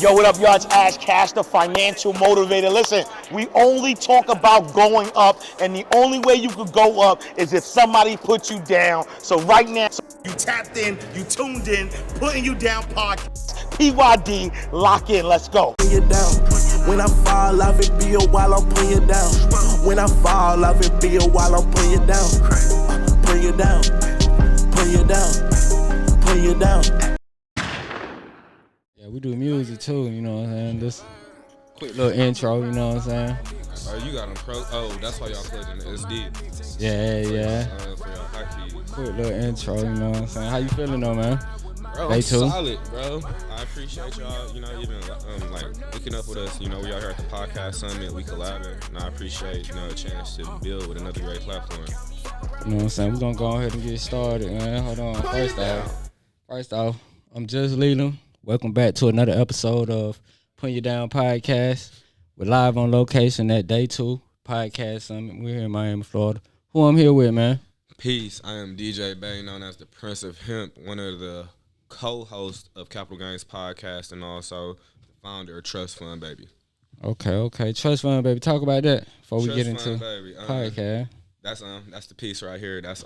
Yo, what up, y'all? It's Ash Cash, the financial motivator. Listen, we only talk about going up, and the only way you could go up is if somebody puts you down. So right now, you tapped in, you tuned in, Putting You Down podcast. PYD, lock in, let's go. You down. When I fall off, it be a while I'm putting you down. When I fall off, it be a while I'm putting you down. Put you down, put you down, put you down. Yeah, we do music too, you know what I'm saying? Just quick little intro, you know what I'm saying? Oh, you got them pro. Oh, that's why y'all played in the SD. Yeah. For y'all high keys. Quick little intro, you know what I'm saying? How you feeling though, man? Bro, Day I'm two. solid, bro. I appreciate y'all, even like looking up with us. We out here at the podcast summit, we collabing, and I appreciate a chance to build with another great platform. You know what I'm saying? We're gonna go ahead and get started, man. Hold on. First off, I'm just Leland. Welcome back to another episode of Puttinyadown podcast. We're live on location at Day 2 Podcast Summit. We're here in Miami, Florida. Who I'm here with, man? Peace. I am DJ Bey, known as the Prince of Hemp, one of the co-hosts of Capital Gains Podcast, and also the founder of TrustFundBaby. Okay. TrustFundBaby. Talk about that before we get into Baby. podcast. That's the piece right here. That's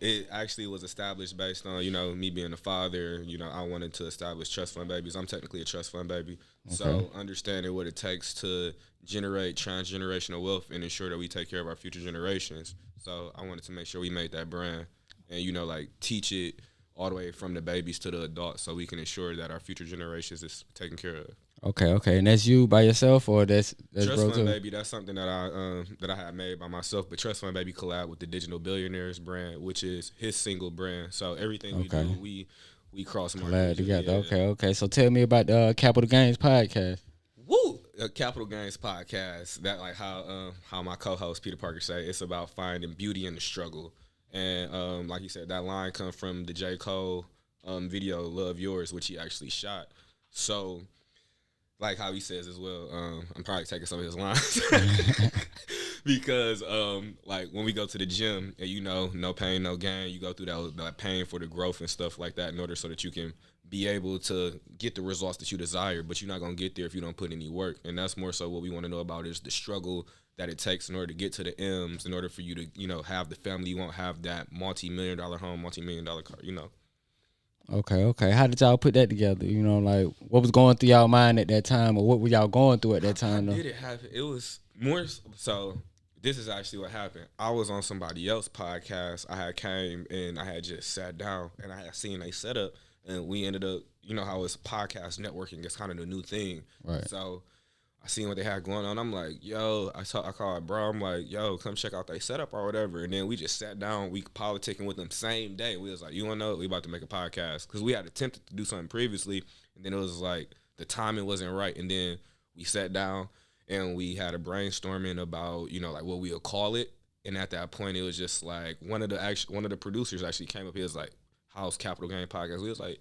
it actually was established based on me being a father. I wanted to establish trust fund babies. I'm technically a trust fund baby, so understanding what it takes to generate transgenerational wealth and ensure that we take care of our future generations. So I wanted to make sure we made that brand and like teach it all the way from the babies to the adults, so we can ensure that our future generations is taken care of. Okay, and that's you by yourself, or that's Trust bro Fund too? Baby. That's something that I had made by myself. But Trust Fund Baby collab with the Digital Billionaires brand, which is his single brand. So everything we do, we cross Glad together. Yeah. Okay. So tell me about the Capital Gains podcast. Woo! Capital Gains podcast. That like how my co-host Peter Parker say, it's about finding beauty in the struggle. And like you said, that line comes from the J. Cole video "Love Yours," which he actually shot. So, like how he says as well, I'm probably taking some of his lines because like when we go to the gym and no pain, no gain, you go through that pain for the growth and stuff like that in order so that you can be able to get the results that you desire, but you're not going to get there if you don't put any work. And that's more so what we want to know about is the struggle that it takes in order to get to the M's, in order for you to, have the family you want, have that multi-million-dollar home, multi-million-dollar car, Okay. How did y'all put that together? Like what was going through y'all mind at that time, or what were y'all going through at that time? How did it happen? It was more so. This is actually what happened. I was on somebody else's podcast. I had came and I had just sat down and I had seen a setup, and we ended up, how it's podcast networking. It's kind of the new thing, right? So I seen what they had going on. I'm like, yo, I called bro. I'm like, yo, come check out their setup or whatever. And then we just sat down. We politicking with them same day. We was like, you want to know? We about to make a podcast. Because we had attempted to do something previously. And then it was like the timing wasn't right. And then we sat down and we had a brainstorming about, like what we'll call it. And at that point, it was just like one of the producers actually came up. He was like, how's Capital Game Podcast? We was like,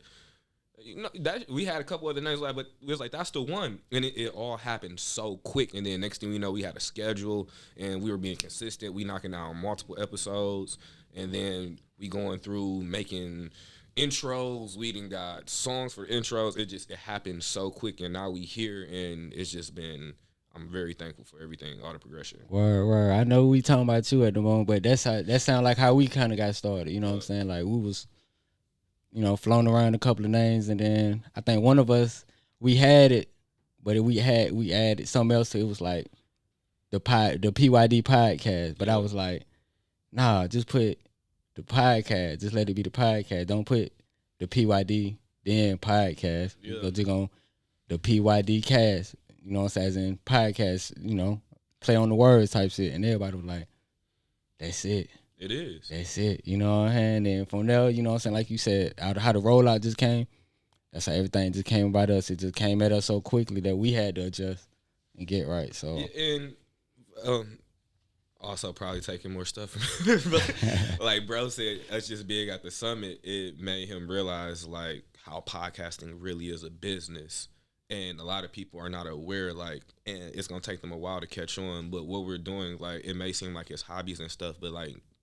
that we had a couple other names, but we was like, that's the one. And it all happened so quick. And then next thing we know, we had a schedule and we were being consistent. We knocking out multiple episodes, and then we going through making intros. We done got songs for intros. It happened so quick, and now we here, and it's just been, I'm very thankful for everything, all the progression. Word. I know we talking about you at the moment, but that sound like how we kind of got started. You know what I'm saying? Like we was, flown around a couple of names, and then I think one of us, we had it, but we added something else to it. It was like the PYD podcast, but I was like, nah, just put the podcast, just let it be the podcast. Don't put the PYD then podcast. Yeah. Just on the PYDCAST, what I'm saying, as in podcast, play on the words type shit, and everybody was like, that's it. It is. That's it, what I'm saying? And from there, what I'm saying, like you said, how the rollout just came, that's how everything just came about us. It just came at us so quickly that we had to adjust and get right. So and also probably taking more stuff. But like bro said, us just being at the summit, it made him realize like how podcasting really is a business. And a lot of people are not aware, and it's going to take them a while to catch on. But what we're doing, it may seem like it's hobbies and stuff, but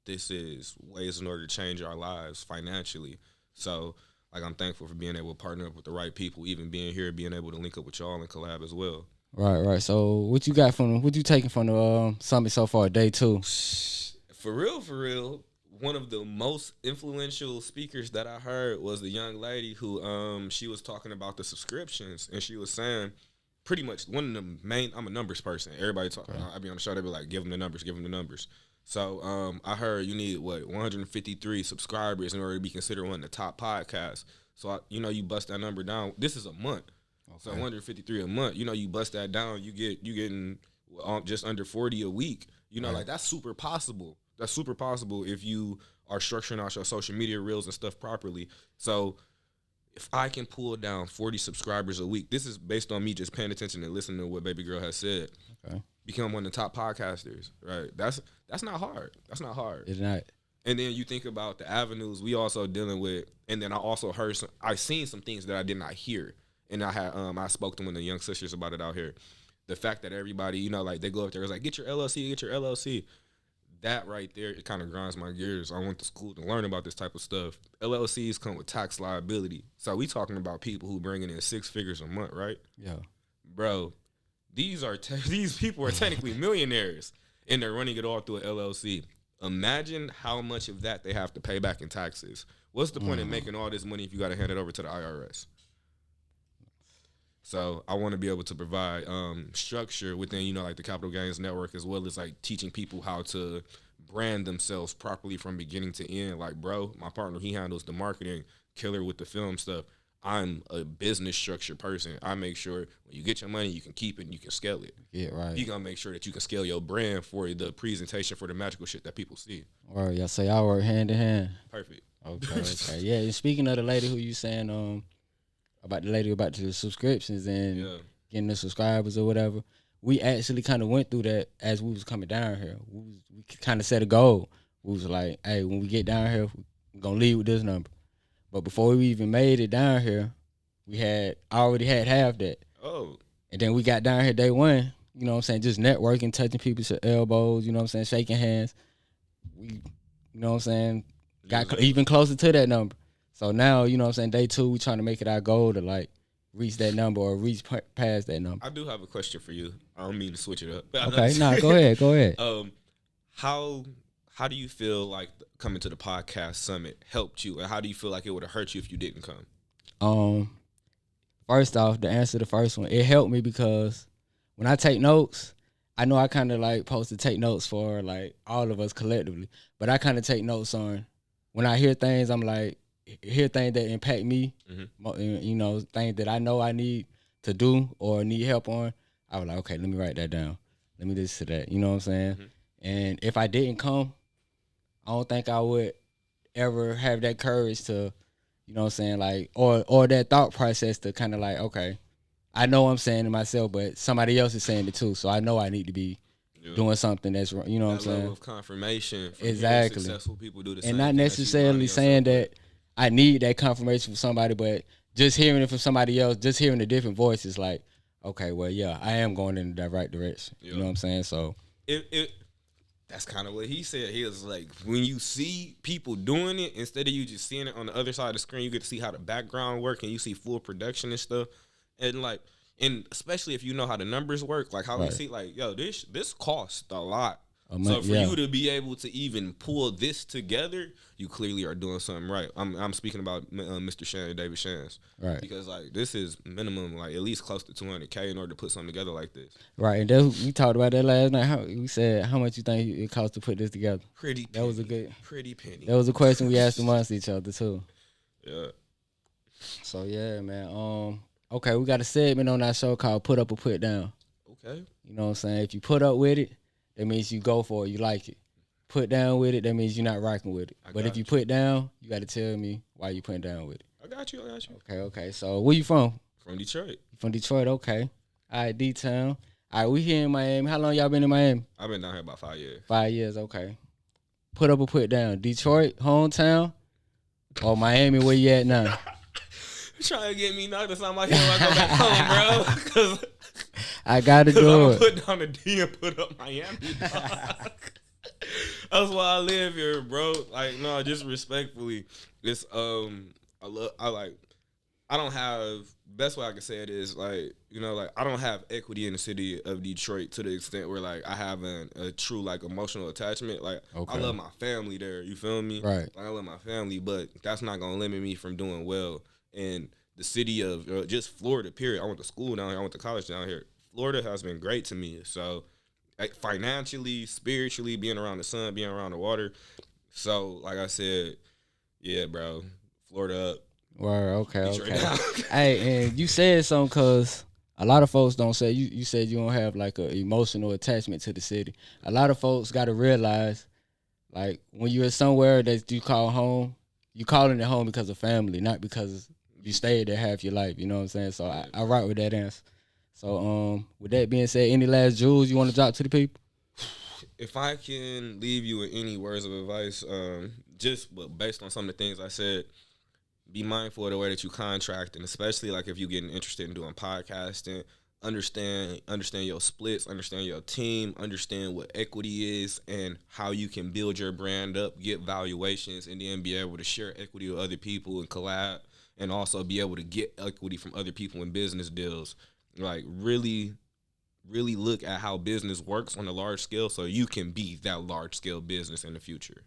this is ways in order to change our lives financially. So like I'm thankful for being able to partner up with the right people, even being here, being able to link up with y'all and collab as well. Right. So what you taking from the summit so far, day 2? For real, one of the most influential speakers that I heard was the young lady who she was talking about the subscriptions, and she was saying pretty much one of the main, I'm a numbers person. Everybody talking, I be on the show, they be like, give them the numbers. So I heard you need 153 subscribers in order to be considered one of the top podcasts. So you bust that number down. This is a month. Okay. So 153 a month. You bust that down, you getting just under 40 a week. Like that's super possible. That's super possible if you are structuring out your social media reels and stuff properly. So if I can pull down 40 subscribers a week, this is based on me just paying attention and listening to what Baby Girl has said. Okay. Become one of the top podcasters, right? That's not hard. That's not hard. It's not. And then you think about the avenues we also dealing with, and then I also I seen some things that I did not hear, and I spoke to one of the young sisters about it out here. The fact that everybody, like they go up there, it's like get your LLC. That right there, it kind of grinds my gears. I went to school to learn about this type of stuff. LLCs come with tax liability. So we talking about people who bringing in 6 figures a month, right? Yeah. Bro, these people are technically millionaires, and they're running it all through an LLC. Imagine how much of that they have to pay back in taxes. What's the point of making all this money if you got to hand it over to the IRS? So I want to be able to provide structure within, like the Capital Gains Network, as well as like teaching people how to brand themselves properly from beginning to end. Like, bro, my partner, he handles the marketing, killer with the film stuff. I'm a business structure person. I make sure when you get your money, you can keep it and you can scale it. Yeah, right. You gonna make sure that you can scale your brand for the presentation for the magical shit that people see. All right, y'all say y'all work hand in hand. Perfect. Okay. Yeah, and speaking of the lady who you saying about the subscriptions and getting the subscribers or whatever, we actually kind of went through that as we was coming down here. We kind of set a goal. We was like, hey, when we get down here, we're going to lead with this number. But before we even made it down here, we already had half that. Oh. And then we got down here day 1, you know what I'm saying, just networking, touching people's elbows, you know what I'm saying, shaking hands. We, you know what I'm saying, got even closer to that number. So now, you know what I'm saying, day 2, we trying to make it our goal to, like, reach that number or reach past that number. I do have a question for you. I don't mean to switch it up. Okay, go ahead. How do you feel like coming to the podcast summit helped you, and how do you feel like it would have hurt you if you didn't come? First off, to answer the first one, it helped me because when I take notes, I know I kind of, like, supposed to take notes for, like, all of us collectively, but I kind of take notes on when I hear things, I'm like, hear things that impact me, things that I know I need to do or need help on, I was like, okay, let me write that down. Let me this to that, you know what I'm saying? Mm-hmm. And if I didn't come, I don't think I would ever have that courage to, you know what I'm saying, like, or that thought process to kind of like, okay, I know I'm saying it myself, but somebody else is saying it too, so I know I need to be doing something that's, you know what I'm saying? Level of confirmation from exactly. Successful people do the same. And not necessarily saying that I need that confirmation from somebody, but just hearing it from somebody else, just hearing the different voices, like, okay, well, yeah, I am going in the right direction. You know what I'm saying? So that's kind of what he said. He was like, when you see people doing it, instead of you just seeing it on the other side of the screen, you get to see how the background work and you see full production and stuff. And especially if you know how the numbers work, like how we see, like, yo, this costs a lot. So for you to be able to even pull this together, you clearly are doing something right. I'm speaking about Mr. Shan, David Shans, right? Because like this is minimum, like at least close to $200K in order to put something together like this. Right, and we talked about that last night. We said how much you think it costs to put this together. Pretty penny. That was a question we asked amongst each other too. Yeah. So yeah, man. Okay, we got a segment on our show called "Put Up or Put Down." Okay. You know what I'm saying? If you put up with it, that means you go for it, you like it. Put down with it, that means you're not rocking with it. But if you put down, you got to tell me why you putting down with it. I got you. Okay. So where you from? From Detroit. From Detroit, okay. All right, D-Town. All right, we here in Miami. How long y'all been in Miami? I've been down here about 5 years. 5 years, okay. Put up or put down? Detroit, hometown, or Miami, where you at now? You trying to get me knocked inside my head when I go back home, bro? Because I got to do it. I'm put down the D and put up Miami. That's why I live here, bro. Like, no, just respectfully, it's I don't have, best way I can say it is like, you know, like I don't have equity in the city of Detroit to the extent where like I have a true like emotional attachment. Like I love my family there, you feel me? Right. Like I love my family, but that's not gonna limit me from doing well in the city of just Florida, period. I went to school down here, I went to college down here. Florida has been great to me. So like, financially, spiritually, being around the sun, being around the water. So like I said, yeah, bro, Florida up. Word, okay. Hey, and you said something because a lot of folks don't say, you said you don't have like an emotional attachment to the city. A lot of folks got to realize, like, when you're somewhere that you call home, you calling it home because of family, not because you stayed there half your life, you know what I'm saying? So I rock with that answer. So with that being said, any last jewels you want to drop to the people? If I can leave you with any words of advice, just based on some of the things I said, be mindful of the way that you contract, and especially like if you're getting interested in doing podcasting, understand your splits, understand your team, understand what equity is and how you can build your brand up, get valuations, and then be able to share equity with other people and collab, and also be able to get equity from other people in business deals. Like really look at how business works on a large scale so you can be that large scale business in the future.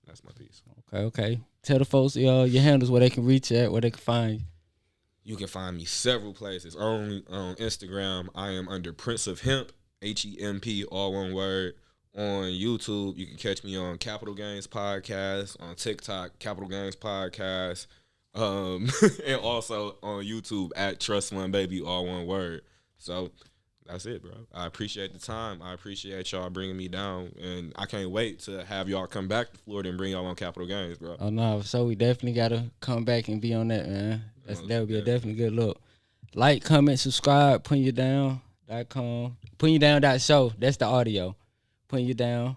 That's my piece. Okay. Tell the folks your handles where they can reach at, where they can find you. You can find me several places. On Instagram, I am under Prince of Hemp, HEMP, all one word. On YouTube, you can catch me on Capital Gains Podcast. On TikTok, Capital Gains Podcast. And also on YouTube at TrustFundBaby, all one word. So that's it, bro. I appreciate the time. I appreciate y'all bringing me down, and I can't wait to have y'all come back to Florida and bring y'all on Capital Gains, bro. Oh no, so we definitely gotta come back and be on that, man. That would be a definitely good look. Like, comment, subscribe, Puttinyadown.com, Puttinyadown.show. That's the audio. Puttinyadown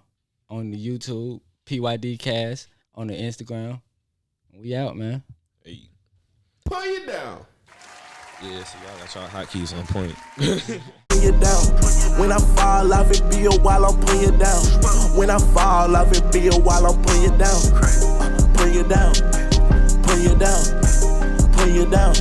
on the YouTube, PYDCAST on the Instagram. We out, man. Hey. Puttinyadown. Yeah, so y'all got y'all hotkeys on point. You down. When I fall off, it be a while I'm putting you down. When I fall off, it be a while I'm putting you down. Put you down. Put you down. Put you down.